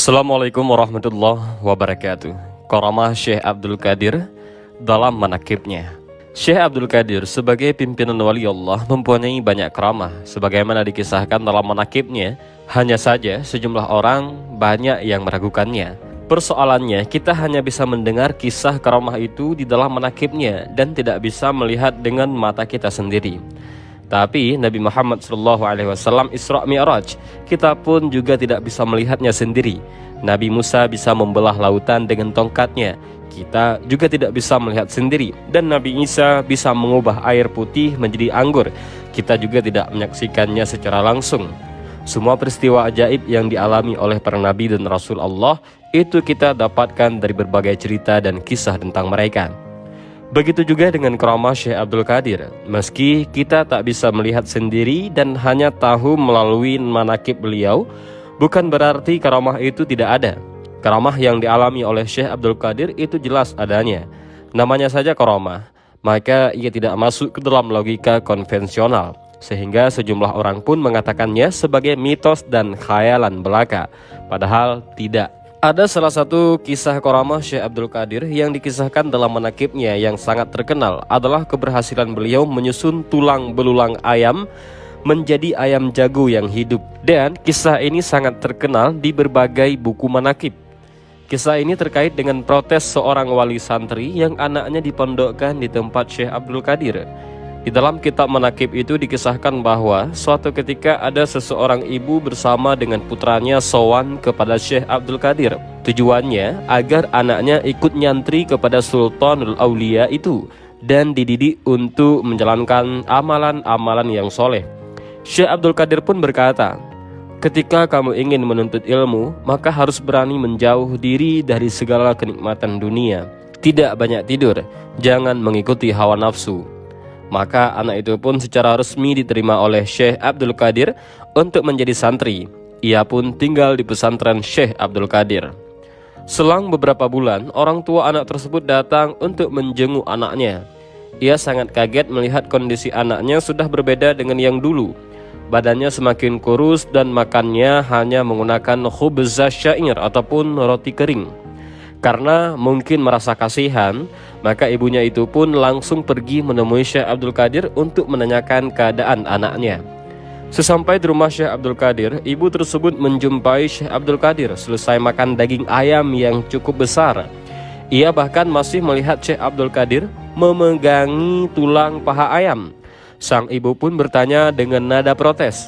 Assalamualaikum warahmatullahi wabarakatuh. Karamah Syekh Abdul Qadir dalam manaqibnya. Syekh Abdul Qadir sebagai pimpinan wali Allah mempunyai banyak karamah sebagaimana dikisahkan dalam manaqibnya. Hanya saja sejumlah orang banyak yang meragukannya. Persoalannya, kita hanya bisa mendengar kisah karamah itu di dalam manaqibnya dan tidak bisa melihat dengan mata kita sendiri. Tapi Nabi Muhammad SAW Isra Mi'raj, kita pun juga tidak bisa melihatnya sendiri. Nabi Musa bisa membelah lautan dengan tongkatnya, kita juga tidak bisa melihat sendiri. Dan Nabi Isa bisa mengubah air putih menjadi anggur, kita juga tidak menyaksikannya secara langsung. Semua peristiwa ajaib yang dialami oleh para nabi dan rasul Allah itu kita dapatkan dari berbagai cerita dan kisah tentang mereka. Begitu juga dengan karamah Syekh Abdul Qadir. Meski kita tak bisa melihat sendiri dan hanya tahu melalui manaqib beliau, bukan berarti karamah itu tidak ada. Karamah yang dialami oleh Syekh Abdul Qadir itu jelas adanya. Namanya saja karamah, maka ia tidak masuk ke dalam logika konvensional, sehingga sejumlah orang pun mengatakannya sebagai mitos dan khayalan belaka. Padahal tidak. Ada salah satu kisah karamah Syekh Abdul Qadir yang dikisahkan dalam manaqibnya yang sangat terkenal adalah keberhasilan beliau menyusun tulang belulang ayam menjadi ayam jago yang hidup. Dan kisah ini sangat terkenal di berbagai buku manaqib. Kisah ini terkait dengan protes seorang wali santri yang anaknya dipondokkan di tempat Syekh Abdul Qadir. Di dalam kitab manaqib itu dikisahkan bahwa suatu ketika ada seseorang ibu bersama dengan putranya sowan kepada Syekh Abdul Qadir. Tujuannya agar anaknya ikut nyantri kepada Sultanul Aulia itu dan dididik untuk menjalankan amalan-amalan yang soleh. Syekh Abdul Qadir pun berkata, "Ketika kamu ingin menuntut ilmu, maka harus berani menjauh diri dari segala kenikmatan dunia. Tidak banyak tidur, jangan mengikuti hawa nafsu." Maka anak itu pun secara resmi diterima oleh Syekh Abdul Qadir untuk menjadi santri. Ia pun tinggal di pesantren Syekh Abdul Qadir. Selang beberapa bulan, orang tua anak tersebut datang untuk menjenguk anaknya. Ia sangat kaget melihat kondisi anaknya sudah berbeda dengan yang dulu. Badannya semakin kurus dan makannya hanya menggunakan khubzah syair ataupun roti kering. Karena mungkin merasa kasihan, maka ibunya itu pun langsung pergi menemui Syekh Abdul Qadir untuk menanyakan keadaan anaknya. Sesampai di rumah Syekh Abdul Qadir, ibu tersebut menjumpai Syekh Abdul Qadir selesai makan daging ayam yang cukup besar. Ia bahkan masih melihat Syekh Abdul Qadir memegangi tulang paha ayam. Sang ibu pun bertanya dengan nada protes.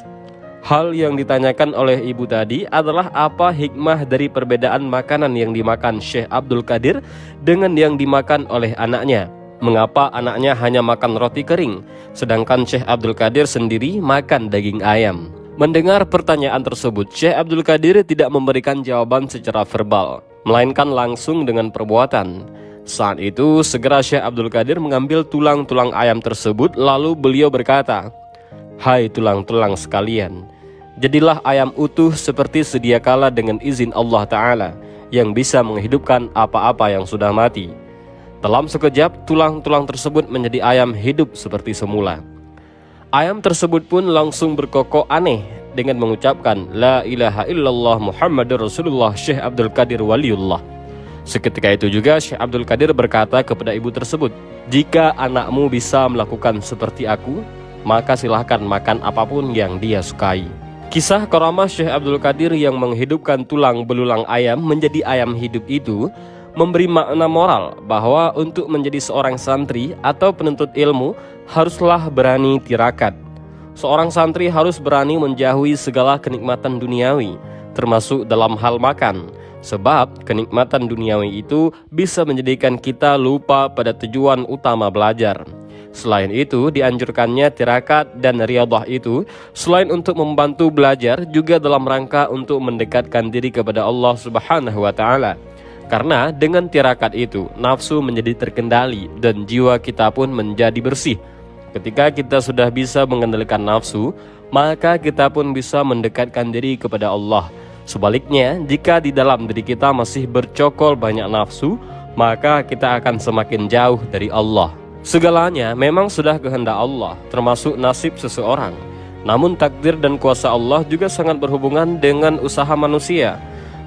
Hal yang ditanyakan oleh ibu tadi adalah apa hikmah dari perbedaan makanan yang dimakan Syekh Abdul Qadir dengan yang dimakan oleh anaknya. Mengapa anaknya hanya makan roti kering, sedangkan Syekh Abdul Qadir sendiri makan daging ayam? Mendengar pertanyaan tersebut, Syekh Abdul Qadir tidak memberikan jawaban secara verbal, melainkan langsung dengan perbuatan. Saat itu, segera Syekh Abdul Qadir mengambil tulang-tulang ayam tersebut, lalu beliau berkata, "Hai tulang-tulang sekalian, jadilah ayam utuh seperti sedia kala dengan izin Allah Ta'ala yang bisa menghidupkan apa-apa yang sudah mati." Dalam sekejap, tulang-tulang tersebut menjadi ayam hidup seperti semula. Ayam tersebut pun langsung berkokok aneh dengan mengucapkan, "La ilaha illallah Muhammadur Rasulullah Syekh Abdul Qadir Waliullah." Seketika itu juga Syekh Abdul Qadir berkata kepada ibu tersebut, "Jika anakmu bisa melakukan seperti aku, maka silahkan makan apapun yang dia sukai." Kisah karamah Syekh Abdul Qadir yang menghidupkan tulang belulang ayam menjadi ayam hidup itu memberi makna moral bahwa untuk menjadi seorang santri atau penuntut ilmu haruslah berani tirakat. Seorang santri harus berani menjauhi segala kenikmatan duniawi, termasuk dalam hal makan, sebab kenikmatan duniawi itu bisa menjadikan kita lupa pada tujuan utama belajar. Selain itu, dianjurkannya tirakat dan riyadhah itu selain untuk membantu belajar juga dalam rangka untuk mendekatkan diri kepada Allah Subhanahu wa Ta'ala. Karena dengan tirakat itu nafsu menjadi terkendali dan jiwa kita pun menjadi bersih. Ketika kita sudah bisa mengendalikan nafsu, maka kita pun bisa mendekatkan diri kepada Allah. Sebaliknya, jika di dalam diri kita masih bercokol banyak nafsu, maka kita akan semakin jauh dari Allah. Segalanya memang sudah kehendak Allah, termasuk nasib seseorang. Namun takdir dan kuasa Allah juga sangat berhubungan dengan usaha manusia.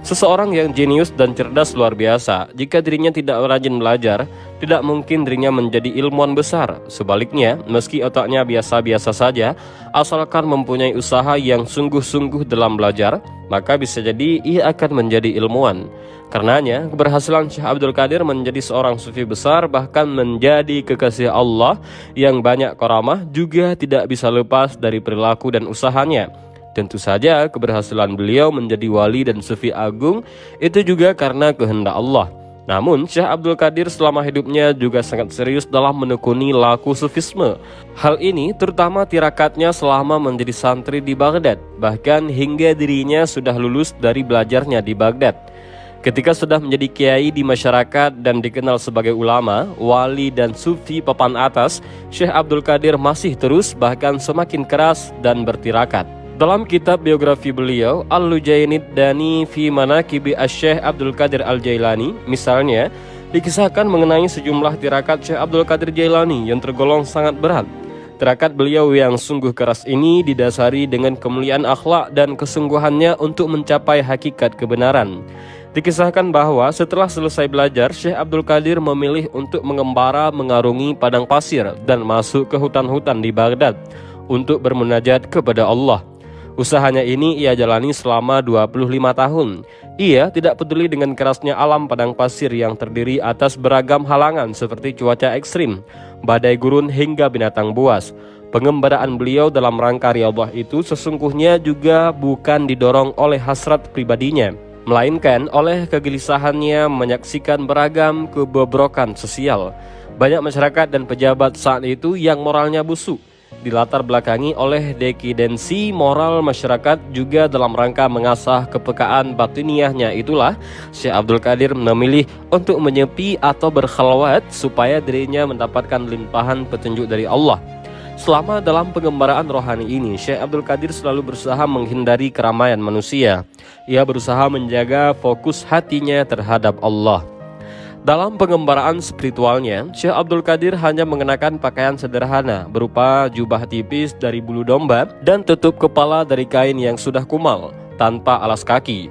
Seseorang yang jenius dan cerdas luar biasa, jika dirinya tidak rajin belajar, tidak mungkin dirinya menjadi ilmuwan besar. Sebaliknya, meski otaknya biasa-biasa saja, asalkan mempunyai usaha yang sungguh-sungguh dalam belajar, maka bisa jadi ia akan menjadi ilmuwan. Karenanya, keberhasilan Syekh Abdul Qadir menjadi seorang sufi besar, bahkan menjadi kekasih Allah yang banyak karamah, juga tidak bisa lepas dari perilaku dan usahanya. Tentu saja keberhasilan beliau menjadi wali dan sufi agung itu juga karena kehendak Allah. Namun Syekh Abdul Qadir selama hidupnya juga sangat serius dalam menekuni laku sufisme. Hal ini terutama tirakatnya selama menjadi santri di Baghdad, bahkan hingga dirinya sudah lulus dari belajarnya di Baghdad. Ketika sudah menjadi kiai di masyarakat dan dikenal sebagai ulama, wali dan sufi papan atas, Syekh Abdul Qadir masih terus bahkan semakin keras dan bertirakat. Dalam kitab biografi beliau, Al-Lujainid Dani fi Manaqibi Asy-Syaikh Abdul Qadir Al-Jailani, misalnya, dikisahkan mengenai sejumlah tirakat Syekh Abdul Qadir Jailani yang tergolong sangat berat. Tirakat beliau yang sungguh keras ini didasari dengan kemuliaan akhlak dan kesungguhannya untuk mencapai hakikat kebenaran. Dikisahkan bahwa setelah selesai belajar, Syekh Abdul Qadir memilih untuk mengembara mengarungi padang pasir dan masuk ke hutan-hutan di Baghdad untuk bermunajat kepada Allah. Usahanya ini ia jalani selama 25 tahun. Ia tidak peduli dengan kerasnya alam padang pasir yang terdiri atas beragam halangan seperti cuaca ekstrim, badai gurun hingga binatang buas. Pengembaraan beliau dalam rangka riyadhah itu sesungguhnya juga bukan didorong oleh hasrat pribadinya, melainkan oleh kegelisahannya menyaksikan beragam kebobrokan sosial. Banyak masyarakat dan pejabat saat itu yang moralnya busuk, dilatar belakangi oleh decadensi moral masyarakat. Juga dalam rangka mengasah kepekaan batiniahnya itulah Syekh Abdul Qadir memilih untuk menyepi atau berkhalwat supaya dirinya mendapatkan limpahan petunjuk dari Allah. Selama dalam pengembaraan rohani ini, Syekh Abdul Qadir selalu berusaha menghindari keramaian manusia. Ia berusaha menjaga fokus hatinya terhadap Allah. Dalam pengembaraan spiritualnya, Syekh Abdul Qadir hanya mengenakan pakaian sederhana berupa jubah tipis dari bulu domba dan tutup kepala dari kain yang sudah kumal, tanpa alas kaki.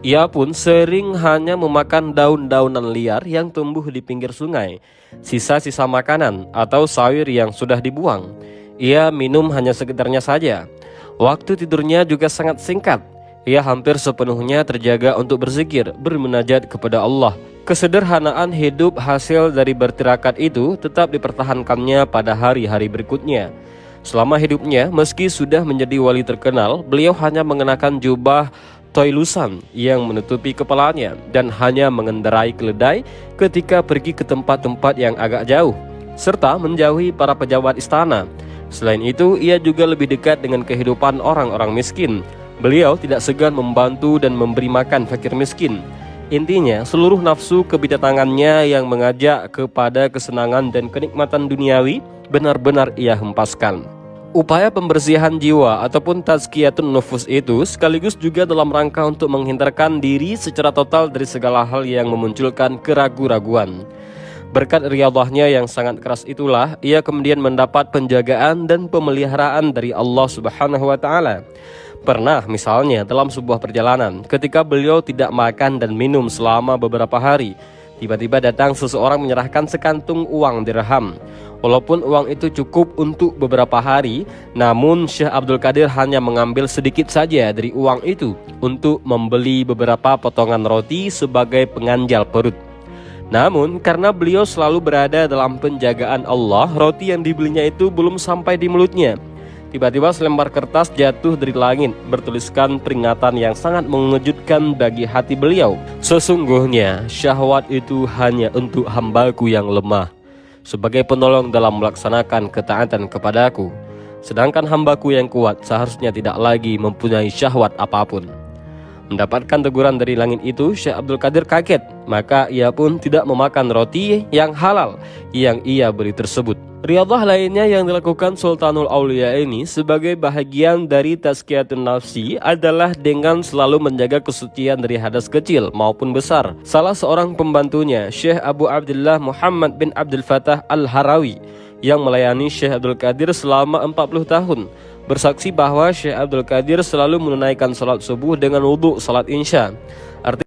Ia pun sering hanya memakan daun-daunan liar yang tumbuh di pinggir sungai, sisa-sisa makanan atau sayur yang sudah dibuang. Ia minum hanya sekedarnya saja. Waktu tidurnya juga sangat singkat. Ia hampir sepenuhnya terjaga untuk berzikir, bermunajat kepada Allah. Kesederhanaan hidup hasil dari bertirakat itu tetap dipertahankannya pada hari-hari berikutnya. Selama hidupnya, meski sudah menjadi wali terkenal, beliau hanya mengenakan jubah toilusan yang menutupi kepalanya dan hanya mengendarai keledai ketika pergi ke tempat-tempat yang agak jauh, serta menjauhi para pejabat istana. Selain itu, ia juga lebih dekat dengan kehidupan orang-orang miskin. Beliau tidak segan membantu dan memberi makan fakir miskin. Intinya, seluruh nafsu kebidatangannya yang mengajak kepada kesenangan dan kenikmatan duniawi benar-benar ia hempaskan. Upaya pembersihan jiwa ataupun tazkiyatun nufus itu sekaligus juga dalam rangka untuk menghindarkan diri secara total dari segala hal yang memunculkan keraguan-raguan. Berkat riyadhahnya yang sangat keras itulah ia kemudian mendapat penjagaan dan pemeliharaan dari Allah Subhanahu wa taala. Pernah misalnya dalam sebuah perjalanan, ketika beliau tidak makan dan minum selama beberapa hari, tiba-tiba datang seseorang menyerahkan sekantung uang dirham. Walaupun uang itu cukup untuk beberapa hari, namun Syekh Abdul Qadir hanya mengambil sedikit saja dari uang itu untuk membeli beberapa potongan roti sebagai penganjal perut. Namun karena beliau selalu berada dalam penjagaan Allah, roti yang dibelinya itu belum sampai di mulutnya. Tiba-tiba selembar kertas jatuh dari langit bertuliskan peringatan yang sangat mengejutkan bagi hati beliau. Sesungguhnya syahwat itu hanya untuk hambaku yang lemah, sebagai penolong dalam melaksanakan ketaatan kepadaku. Sedangkan hambaku yang kuat seharusnya tidak lagi mempunyai syahwat apapun. Mendapatkan teguran dari langit itu, Syekh Abdul Qadir kaget. Maka ia pun tidak memakan roti yang halal yang ia beli tersebut. Riyadhah lainnya yang dilakukan Sultanul Aulia ini sebagai bahagian dari tazkiyatun nafsi adalah dengan selalu menjaga kesucian dari hadas kecil maupun besar. Salah seorang pembantunya, Syekh Abu Abdullah Muhammad bin Abdul Fattah Al-Harawi, yang melayani Syekh Abdul Qadir selama 40 tahun, bersaksi bahwa Syekh Abdul Qadir selalu menunaikan salat subuh dengan wudhu salat insya.